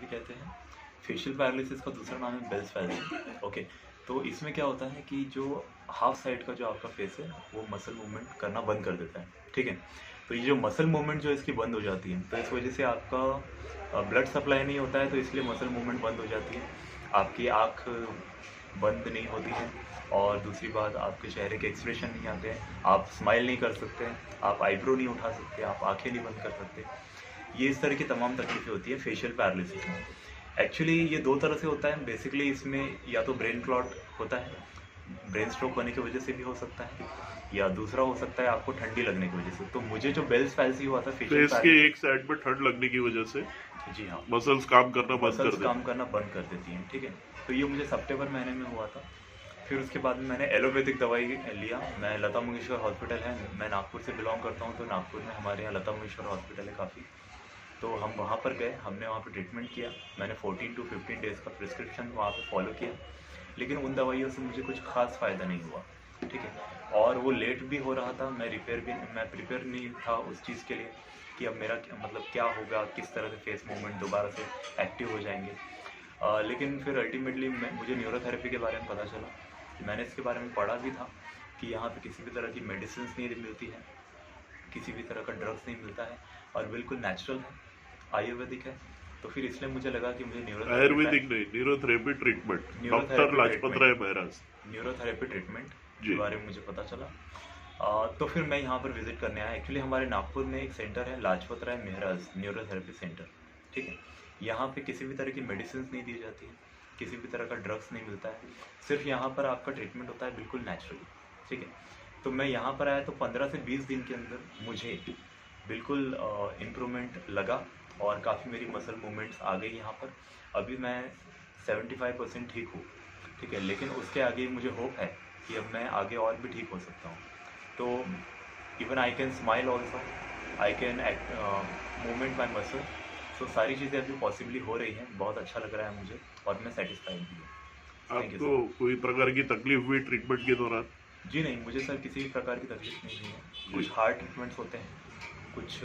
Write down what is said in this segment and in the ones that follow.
भी कहते हैं। फेशियल पैरालिसिस का दूसरा नाम है बेल्स पैल्सी। ओके, तो इसमें क्या होता है कि जो हाफ साइड का जो आपका फेस है वो मसल मूवमेंट करना बंद कर देता है, ठीक है। तो ये जो मसल मूवमेंट जो इसकी बंद हो जाती है, तो इस वजह से आपका ब्लड सप्लाई नहीं होता है, तो इसलिए मसल मूवमेंट बंद हो जाती है, आपकी आँख बंद नहीं होती है, और दूसरी बात आपके चेहरे के एक्सप्रेशन नहीं आते हैं, आप स्माइल नहीं कर सकते, आप आईब्रो नहीं उठा सकते, आप आंखें नहीं बंद कर सकते। ये इस तरह की तमाम तकलीफें होती है फेशियल पैरालिसिस में। एक्चुअली ये दो तरह से होता है बेसिकली। इसमें या तो ब्रेन क्लॉट होता है, ब्रेन स्ट्रोक होने की वजह से भी हो सकता है, या दूसरा हो सकता है आपको ठंडी लगने की वजह से। तो मुझे जो बेल्स पैल्सी हुआ था फेशियल फेस के एक साइड में ठंड लगने की वजह से, जी हाँ, मसल्स काम करना बंद कर देती हैं, ठीक है। तो ये मुझे सितंबर महीने में हुआ था। फिर उसके बाद में मैंने एलोपैथिक दवाई लिया। मैं लता मंगेशकर हॉस्पिटल है, मैं नागपुर से बिलोंग करता हूँ, तो नागपुर में हमारे यहाँ लता मंगेशकर हॉस्पिटल है काफ़ी। तो हम वहाँ पर गए, हमने वहाँ पर ट्रीटमेंट किया। मैंने 14 to 15 डेज़ का प्रिस्क्रिप्शन वहाँ पर फॉलो किया, लेकिन उन दवाइयों से मुझे कुछ खास फ़ायदा नहीं हुआ, ठीक है। और वो लेट भी हो रहा था, मैं प्रिपेयर नहीं था उस चीज़ के लिए कि अब मेरा मतलब क्या होगा, किस तरह से फेस मूवमेंट दोबारा से एक्टिव हो जाएंगे। लेकिन फिर अल्टीमेटली मुझे न्यूरोथेरेपी के बारे में पता चला। मैंने इसके बारे में पढ़ा भी था कि यहाँ पे किसी भी तरह की मेडिसिन नहीं मिलती है, किसी भी तरह का ड्रग्स नहीं मिलता है, और बिल्कुल नेचुरल है, आयुर्वेदिक है। तो फिर इसलिए मुझे लगा कि मुझे आयुर्वेदिक नहीं, neurotherapy treatment, doctor Lajpat Rai महाराज न्यूरोथेरेपी ट्रीटमेंट के बारे में मुझे पता चला। तो फिर मैं यहाँ पर विजिट करने आया। एक्चुअली हमारे नागपुर में एक सेंटर है लाजपत राय महाराज न्यूरोथेरेपी सेंटर, ठीक है। यहाँ पे किसी भी तरह की मेडिसिन नहीं दी जाती है, किसी भी तरह का ड्रग्स नहीं मिलता है, सिर्फ यहाँ पर आपका ट्रीटमेंट होता है बिल्कुल नेचुरली, ठीक है। तो मैं यहाँ पर आया तो 15 से 20 दिन के अंदर मुझे बिल्कुल इम्प्रूवमेंट लगा, और काफ़ी मेरी मसल मूवमेंट्स आ गई यहाँ पर। अभी मैं 75% ठीक हूँ, ठीक है। लेकिन उसके आगे मुझे होप है कि अब मैं आगे और भी ठीक हो सकता हूँ। तो even I can smile also, I can movement my muscle. So सारी चीज़ें अभी पॉसिबली हो रही हैं, बहुत अच्छा लग रहा है मुझे, और मैं सेटिस्फाइड भी हूँ। आपको कोई प्रकार की तकलीफ हुई ट्रीटमेंट के दौरान? जी नहीं, मुझे सर किसी भी प्रकार की तकलीफ नहीं हुई है। कुछ हार्ड ट्रीटमेंट्स होते हैं, कुछ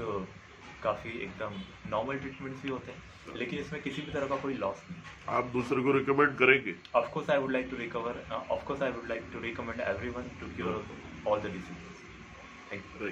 काफ़ी एकदम नॉर्मल ट्रीटमेंट्स भी होते हैं, लेकिन इसमें किसी भी तरह का कोई लॉस नहीं। आप दूसरे को रिकमेंड करेंगे? Of course I would like to recommend everyone to cure all the diseases. Thank you.